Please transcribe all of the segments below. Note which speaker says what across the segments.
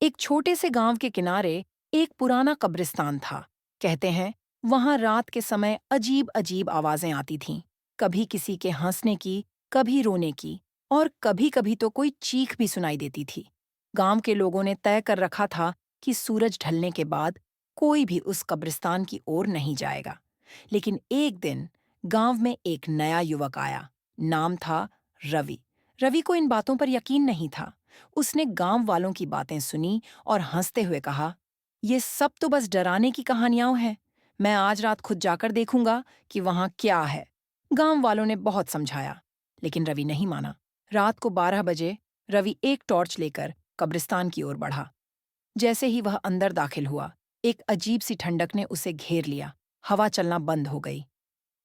Speaker 1: एक छोटे से गांव के किनारे एक पुराना कब्रिस्तान था। कहते हैं वहां रात के समय अजीब अजीब आवाजें आती थीं। कभी किसी के हंसने की, कभी रोने की, और कभी कभी तो कोई चीख भी सुनाई देती थी। गांव के लोगों ने तय कर रखा था कि सूरज ढलने के बाद कोई भी उस कब्रिस्तान की ओर नहीं जाएगा। लेकिन एक दिन गांव में एक नया युवक आया। नाम था रवि। रवि को इन बातों पर यकीन नहीं था। उसने गांव वालों की बातें सुनी और हंसते हुए कहा, ये सब तो बस डराने की कहानियां हैं। मैं आज रात खुद जाकर देखूंगा कि वहां क्या है। गांव वालों ने बहुत समझाया, लेकिन रवि नहीं माना। रात को 12 बजे रवि एक टॉर्च लेकर कब्रिस्तान की ओर बढ़ा। जैसे ही वह अंदर दाखिल हुआ, एक अजीब सी ठंडक ने उसे घेर लिया। हवा चलना बंद हो गई।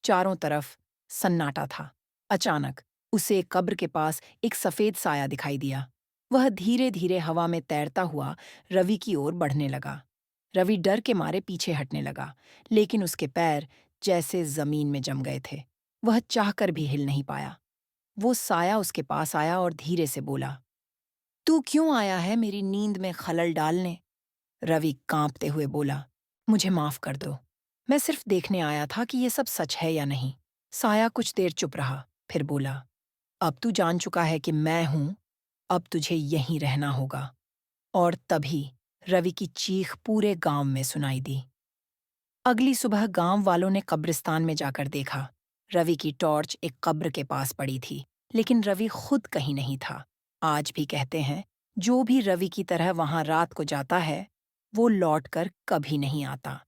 Speaker 1: चारों तरफ सन्नाटा था। अचानक उसे कब्र के पास एक सफेद साया दिखाई दिया। वह धीरे धीरे हवा में तैरता हुआ रवि की ओर बढ़ने लगा। रवि डर के मारे पीछे हटने लगा, लेकिन उसके पैर जैसे जमीन में जम गए थे। वह चाहकर भी हिल नहीं पाया। वो साया उसके पास आया और धीरे से बोला, तू क्यों आया है मेरी नींद में खलल डालने? रवि कांपते हुए बोला, मुझे माफ कर दो। मैं सिर्फ देखने आया था कि ये सब सच है या नहीं। साया कुछ देर चुप रहा, फिर बोला, अब तू जान चुका है कि मैं हूं, अब तुझे यहीं रहना होगा। और तभी रवि की चीख पूरे गांव में सुनाई दी। अगली सुबह गांव वालों ने कब्रिस्तान में जाकर देखा। रवि की टॉर्च एक कब्र के पास पड़ी थी, लेकिन रवि खुद कहीं नहीं था। आज भी कहते हैं, जो भी रवि की तरह वहां रात को जाता है, वो लौटकर कभी नहीं आता।